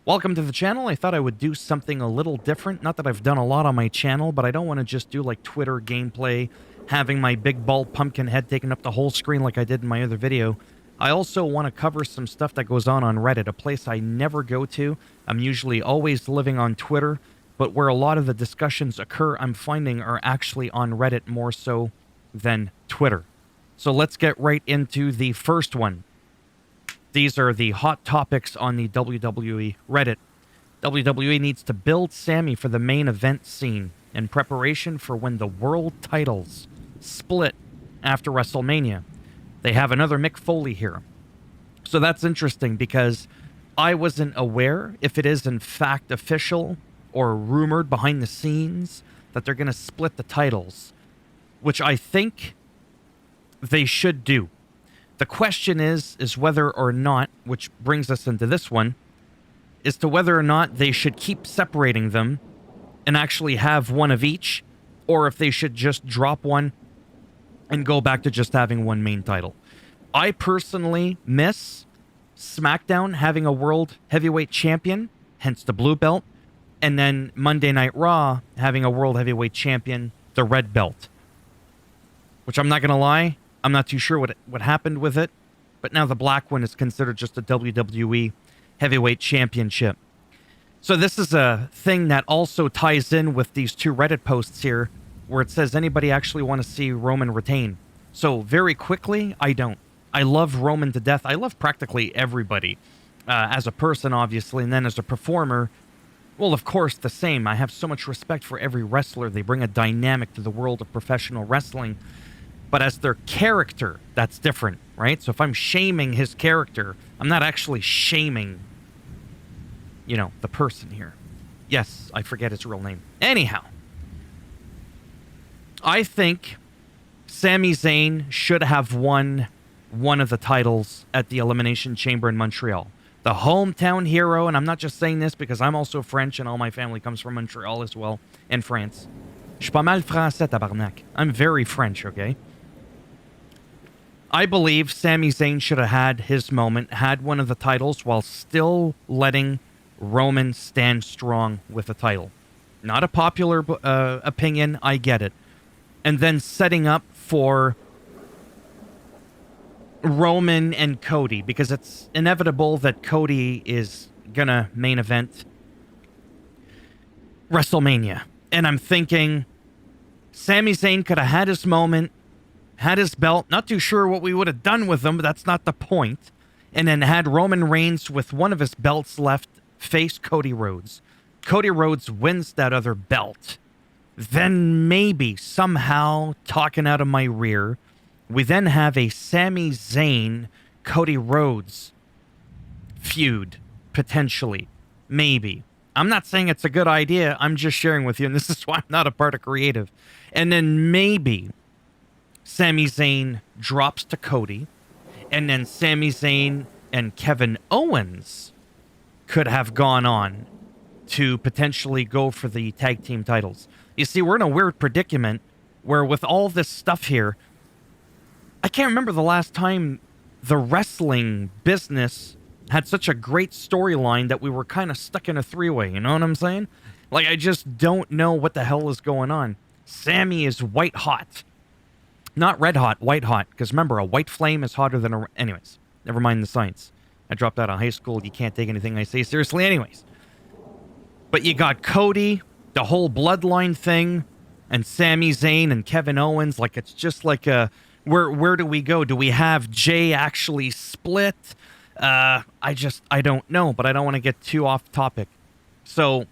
Welcome to the channel. I thought I would do something a little different. Not that I've done a lot on my channel, but I don't want to just do like Twitter gameplay, having my big bald pumpkin head taking up the whole screen like I did in my other video. I also want to cover some stuff that goes on Reddit, a place I never go to. I'm usually always living on Twitter, but where a lot of the discussions occur, I'm finding are actually on Reddit more so than Twitter. So let's get right into the first one. These are the hot topics on the WWE Reddit. WWE needs to build Sami for the main event scene in preparation for when the world titles split after WrestleMania. They have another Mick Foley here. So that's interesting because I wasn't aware if it is in fact official or rumored behind the scenes that they're going to split the titles, which I think they should do. The question is whether or not, which brings us into this one, is to whether or not they should keep separating them and actually have one of each, or if they should just drop one and go back to just having one main title. I personally miss SmackDown having a world heavyweight champion, hence the blue belt, and then Monday Night Raw having a world heavyweight champion, the red belt. Which I'm not going to lie, I'm not too sure what happened with it, but now the black one is considered just a WWE Heavyweight Championship. So this is a thing that also ties in with these two Reddit posts here, where it says, anybody actually want to see Roman retain? So very quickly, I don't. I love Roman to death. I love practically everybody. As a person, obviously, and then as a performer, well, of course, the same. I have so much respect for every wrestler. They bring a dynamic to the world of professional wrestling. But as their character, that's different, right? So if I'm shaming his character, I'm not actually shaming, the person here. Yes, I forget his real name. Anyhow, I think Sami Zayn should have won one of the titles at the Elimination Chamber in Montreal. The hometown hero, and I'm not just saying this because I'm also French and all my family comes from Montreal as well, in France. Je suis pas mal français, tabarnak. I'm very French, okay? I believe Sami Zayn should have had his moment, had one of the titles, while still letting Roman stand strong with the title. Not a popular opinion, I get it. And then setting up for Roman and Cody, because it's inevitable that Cody is gonna main event WrestleMania. And I'm thinking Sami Zayn could have had his moment, had his belt, not too sure what we would have done with him, but that's not the point. And then had Roman Reigns with one of his belts left face Cody Rhodes. Cody Rhodes wins that other belt. Then maybe, somehow, talking out of my rear, we then have a Sami Zayn, Cody Rhodes feud, potentially. Maybe. I'm not saying it's a good idea, I'm just sharing with you, and this is why I'm not a part of creative. And then maybe Sami Zayn drops to Cody, and then Sami Zayn and Kevin Owens could have gone on to potentially go for the tag team titles. You see, we're in a weird predicament where with all this stuff here, I can't remember the last time the wrestling business had such a great storyline that we were kind of stuck in a three-way, you know what I'm saying? Like, I just don't know what the hell is going on. Sammy is white hot. Not red hot, white hot. Because remember, a white flame is hotter than a... Anyways, never mind the science. I dropped out of high school. You can't take anything I say seriously anyways. But you got Cody, the whole bloodline thing, and Sami Zayn and Kevin Owens. Like, it's just like a... Where do we go? Do we have Jay actually split? I don't know, but I don't want to get too off topic. So,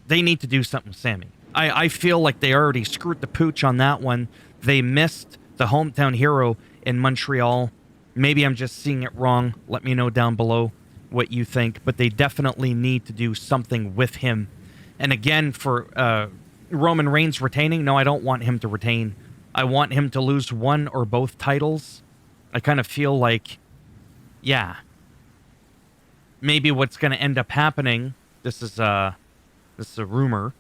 they need to do something with Sami. I feel like they already screwed the pooch on that one. They missed the hometown hero in Montreal. Maybe I'm just seeing it wrong. Let me know down below what you think. But they definitely need to do something with him. And again, for Roman Reigns retaining, no, I don't want him to retain. I want him to lose one or both titles. I kind of feel like, yeah, maybe what's going to end up happening, this is a rumor,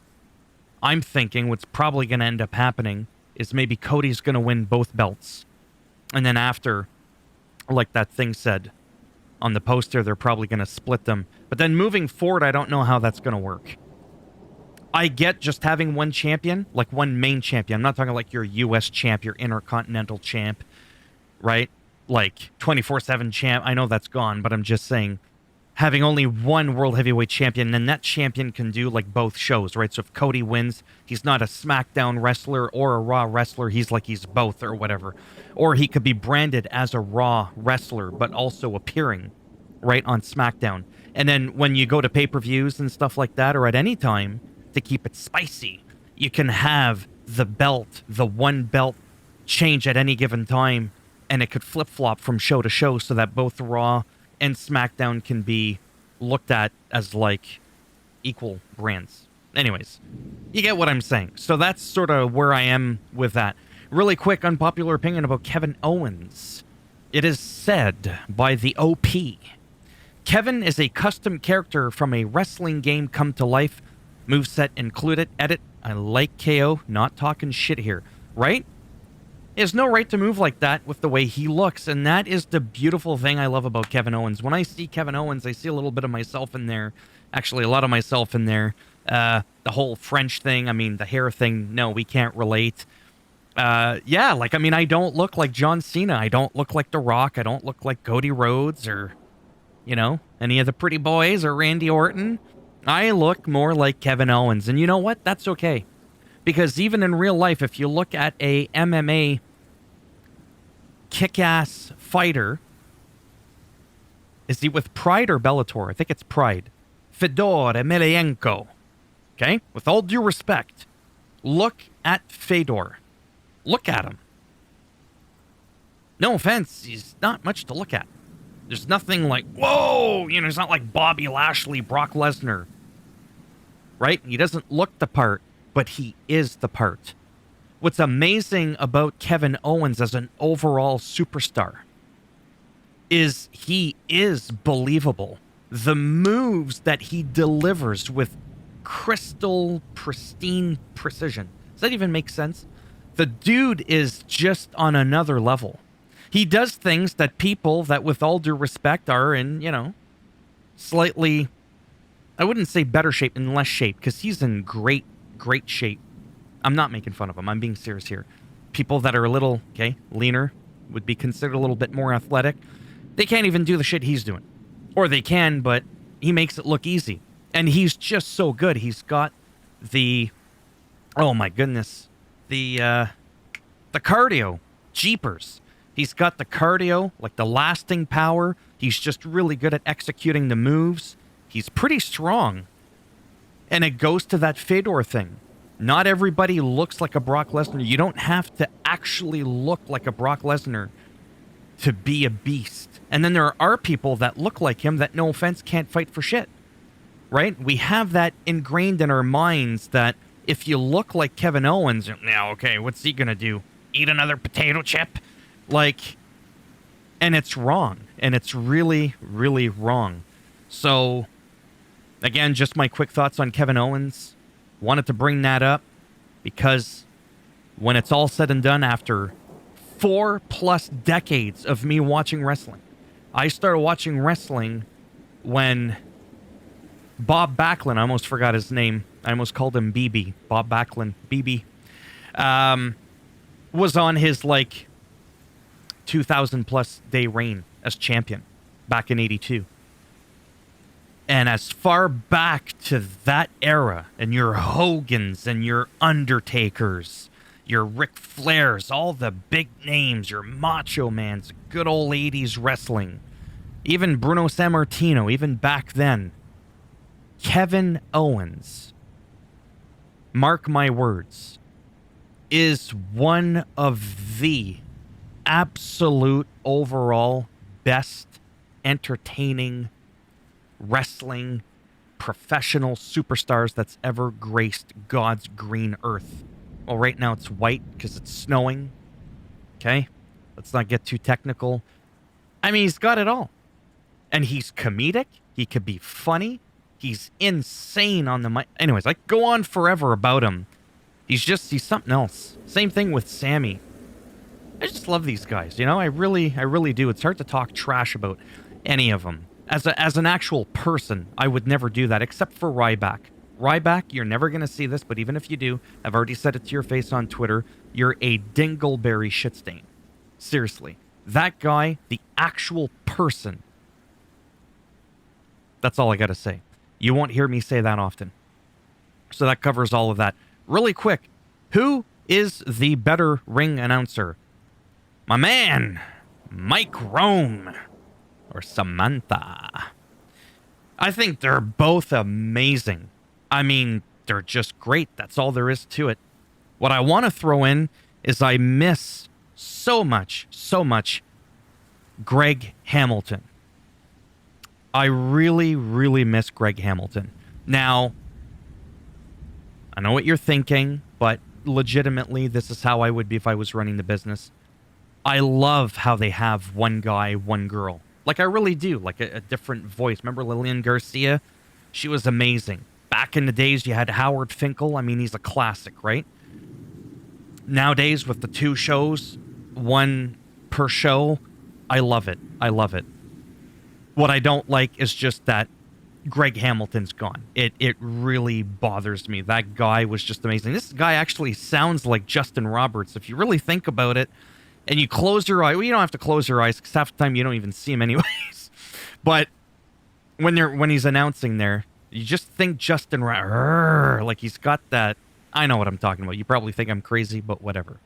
I'm thinking what's probably going to end up happening is maybe Cody's going to win both belts. And then after, like that thing said, On the poster, they're probably going to split them. But then moving forward, I don't know how that's going to work. I get just having one champion, like one main champion. I'm not talking like your US champ, your Intercontinental champ, right? Like 24/7 champ. I know that's gone, but I'm just saying having only one World Heavyweight Champion, and that champion can do like both shows, right? So if Cody wins, he's not a SmackDown wrestler or a Raw wrestler. He's both or whatever. Or he could be branded as a Raw wrestler, but also appearing right on SmackDown. And then when you go to pay-per-views and stuff like that, or at any time, to keep it spicy, you can have the belt, the one belt, change at any given time, and it could flip-flop from show to show so that both Raw and SmackDown can be looked at as like equal brands. Anyways, you get what I'm saying. So that's sort of where I am with that. Really quick unpopular opinion about Kevin Owens. It is said by the OP, Kevin is a custom character from a wrestling game come to life. Moveset included. Edit. I like KO. Not talking shit here. Right? He has no right to move like that with the way he looks. And that is the beautiful thing I love about Kevin Owens. When I see Kevin Owens, I see a little bit of myself in there. Actually, a lot of myself in there. The whole French thing. I mean, the hair thing. No, we can't relate. Yeah, like, I mean, I don't look like John Cena. I don't look like The Rock. I don't look like Cody Rhodes or, you know, any of the pretty boys or Randy Orton. I look more like Kevin Owens. And you know what? That's okay. Because even in real life, if you look at a MMA kick-ass fighter, is he with Pride or Bellator? I think it's Pride. Fedor Emelianenko. Okay? With all due respect, look at Fedor. Look at him. No offense, he's not much to look at. There's nothing like, whoa, you know, it's not like Bobby Lashley, Brock Lesnar. Right? He doesn't look the part, but he is the part. What's amazing about Kevin Owens as an overall superstar is he is believable. The moves that he delivers with crystal pristine precision. Does that even make sense? The dude is just on another level. He does things that people that, with all due respect, are in, you know, slightly, I wouldn't say better shape, in less shape, because he's in great shape. I'm not making fun of him. I'm being serious here. People that are a little, okay, leaner would be considered a little bit more athletic. They can't even do the shit he's doing. Or they can, but he makes it look easy. And he's just so good. He's got the, oh my goodness, the cardio. Jeepers. He's got the cardio, like the lasting power. He's just really good at executing the moves. He's pretty strong. And it goes to that Fedor thing. Not everybody looks like a Brock Lesnar. You don't have to actually look like a Brock Lesnar to be a beast. And then there are people that look like him that, no offense, can't fight for shit. Right? We have that ingrained in our minds that if you look like Kevin Owens, now, okay, what's he going to do? Eat another potato chip? Like, and it's wrong. And it's really, really wrong. So, again, just my quick thoughts on Kevin Owens. Wanted to bring that up because when it's all said and done, after 4+ decades of me watching wrestling, I started watching wrestling when Bob Backlund, I almost forgot his name. I almost called him BB. Bob Backlund, BB, was on his like 2,000+ day reign as champion back in '82. And as far back to that era, and your Hogans and your Undertakers, your Ric Flairs, all the big names, your Macho Mans, good old 80s wrestling, even Bruno Sammartino, even back then, Kevin Owens, mark my words, is one of the absolute overall best entertaining wrestling professional superstars that's ever graced God's green earth. Well, right now it's white because it's snowing. Okay? Let's not get too technical. I mean, he's got it all. And he's comedic. He could be funny. He's insane on the mic. Anyways, I go on forever about him. He's something else. Same thing with Sammy. I just love these guys, you know? I really do. It's hard to talk trash about any of them. As an actual person, I would never do that, except for Ryback. Ryback, you're never going to see this, but even if you do, I've already said it to your face on Twitter, you're a dingleberry shitstain. Seriously. That guy, the actual person. That's all I got to say. You won't hear me say that often. So that covers all of that. Really quick, who is the better ring announcer? My man, Mike Rome, or Samantha. I think they're both amazing. I mean, they're just great. That's all there is to it. What I want to throw in is I miss so much Greg Hamilton. I really, really miss Greg Hamilton. Now, I know what you're thinking, but legitimately, this is how I would be if I was running the business. I love how they have one guy, one girl. Like, I really do. Like, a different voice. Remember Lillian Garcia? She was amazing. Back in the days, you had Howard Finkel. I mean, he's a classic, right? Nowadays, with the 2 shows, 1 per show, I love it. I love it. What I don't like is just that Greg Hamilton's gone. It really bothers me. That guy was just amazing. This guy actually sounds like Justin Roberts. If you really think about it, and you close your eye, well, you don't have to close your eyes because half the time you don't even see him anyways. But when he's announcing there, you just think Justin Roberts, like he's got that. I know what I'm talking about. You probably think I'm crazy, but whatever.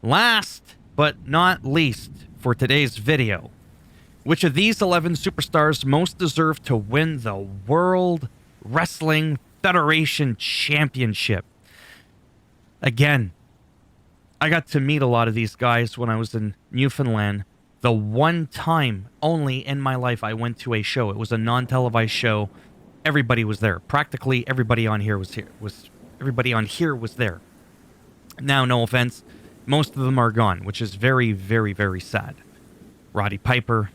Last but not least for today's video, which of these 11 superstars most deserve to win the World Wrestling Federation Championship? Again, I got to meet a lot of these guys when I was in Newfoundland. The one time only in my life I went to a show. It was a non-televised show. Everybody was there. Practically everybody on here was everybody on here was there. Now, no offense, most of them are gone, which is very, very, very sad. Roddy Piper,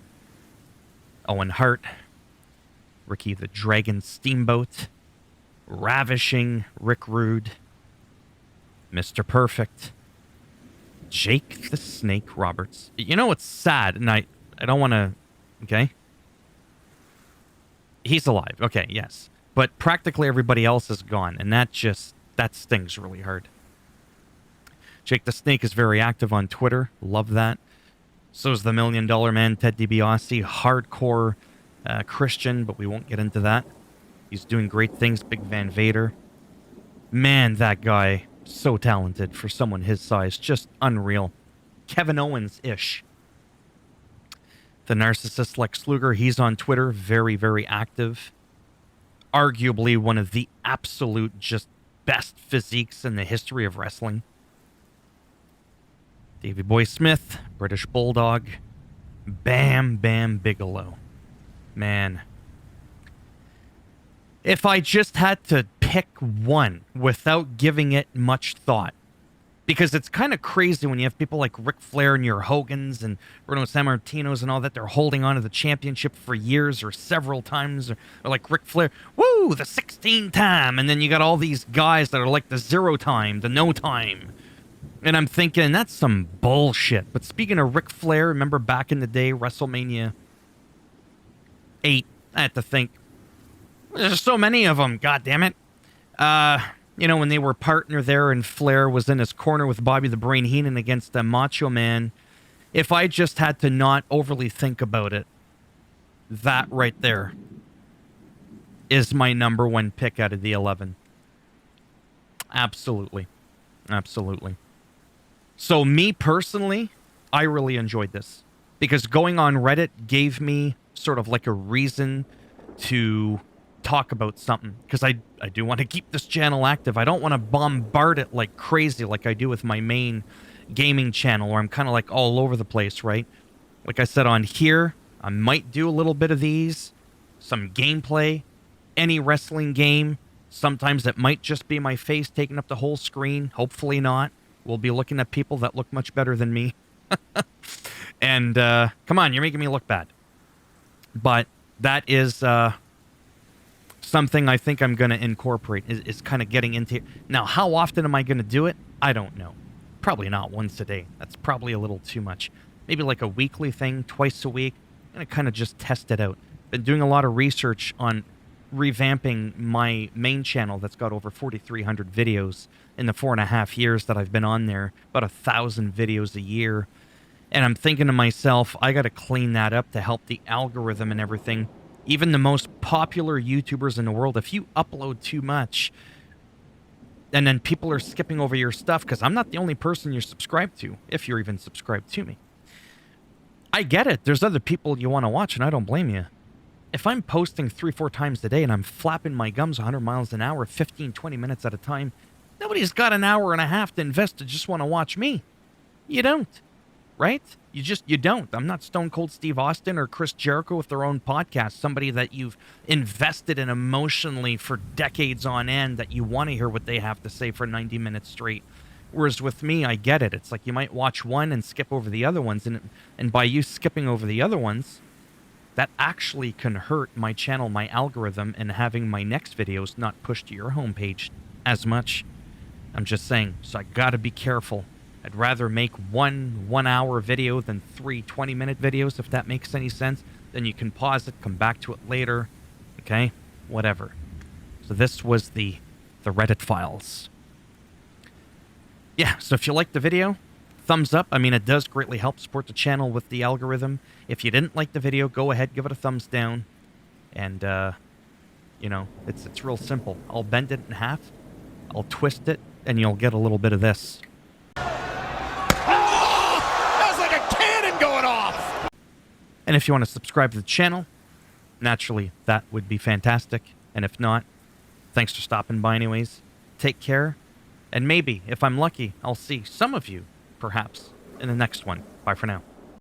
Owen Hart, Ricky the Dragon Steamboat, Ravishing Rick Rude, Mr. Perfect, Jake the Snake Roberts. You know what's sad, and I don't want to... Okay? He's alive. Okay, yes. But practically everybody else is gone, and that stings really hard. Jake the Snake is very active on Twitter. Love that. So is the $1 Million Man, Ted DiBiase. Hardcore Christian, but we won't get into that. He's doing great things. Big Van Vader. Man, that guy... so talented for someone his size. Just unreal. Kevin Owens-ish. The narcissist Lex Luger, he's on Twitter. Very, very active. Arguably one of the absolute just best physiques in the history of wrestling. Davey Boy Smith, British Bulldog. Bam Bam Bigelow. Man. If I just had to pick one without giving it much thought, because it's kind of crazy when you have people like Ric Flair and your Hogans and Bruno Sammartinos and all that, they're holding on to the championship for years or several times, or like Ric Flair, woo, the 16 time, and then you got all these guys that are like the 0 time, the no time, and I'm thinking that's some bullshit. But speaking of Ric Flair, remember back in the day, WrestleMania 8, I had to think, there's so many of them, god damn it. You know, when they were partner there and Flair was in his corner with Bobby the Brain Heenan against the Macho Man, if I just had to not overly think about it, that right there is my number 1 pick out of the 11. Absolutely. Absolutely. So me personally, I really enjoyed this because going on Reddit gave me sort of like a reason to talk about something, because I do want to keep this channel active. I don't want to bombard it like crazy like I do with my main gaming channel, where I'm kind of like all over the place, right? Like I said on here, I might do a little bit of these, some gameplay, any wrestling game. Sometimes it might just be my face taking up the whole screen. Hopefully not. We'll be looking at people that look much better than me. And come on, you're making me look bad. But that is something I think I'm going to incorporate, is kind of getting into... Now, how often am I going to do it? I don't know. Probably not once a day. That's probably a little too much. Maybe like a weekly thing, twice a week. going to kind of just test it out. Been doing a lot of research on revamping my main channel that's got over 4,300 videos in the 4.5 years that I've been on there, about 1,000 videos a year. And I'm thinking to myself, I got to clean that up to help the algorithm and everything. Even the most popular YouTubers in the world, if you upload too much, and then people are skipping over your stuff, because I'm not the only person you're subscribed to, if you're even subscribed to me. I get it. There's other people you want to watch, and I don't blame you. If I'm posting 3-4 times a day and I'm flapping my gums 100 miles an hour, 15, 20 minutes at a time, nobody's got an hour and a half to invest to just want to watch me. You don't. Right? You don't. I'm not Stone Cold Steve Austin or Chris Jericho with their own podcast, somebody that you've invested in emotionally for decades on end that you want to hear what they have to say for 90 minutes straight. Whereas with me, I get it. It's like you might watch one and skip over the other ones, and by you skipping over the other ones, that actually can hurt my channel, my algorithm, and having my next videos not pushed to your homepage as much. I'm just saying, so I gotta be careful. I'd rather make one 1-hour video than 3 20-minute videos, if that makes any sense. Then you can pause it, come back to it later. Okay? Whatever. So this was the Reddit files. Yeah, so if you liked the video, thumbs up. I mean, it does greatly help support the channel with the algorithm. If you didn't like the video, go ahead, give it a thumbs down. And, you know, it's real simple. I'll bend it in half, I'll twist it, and you'll get a little bit of this. And if you want to subscribe to the channel, naturally, that would be fantastic. And if not, thanks for stopping by anyways. Take care. And maybe, if I'm lucky, I'll see some of you, perhaps, in the next one. Bye for now.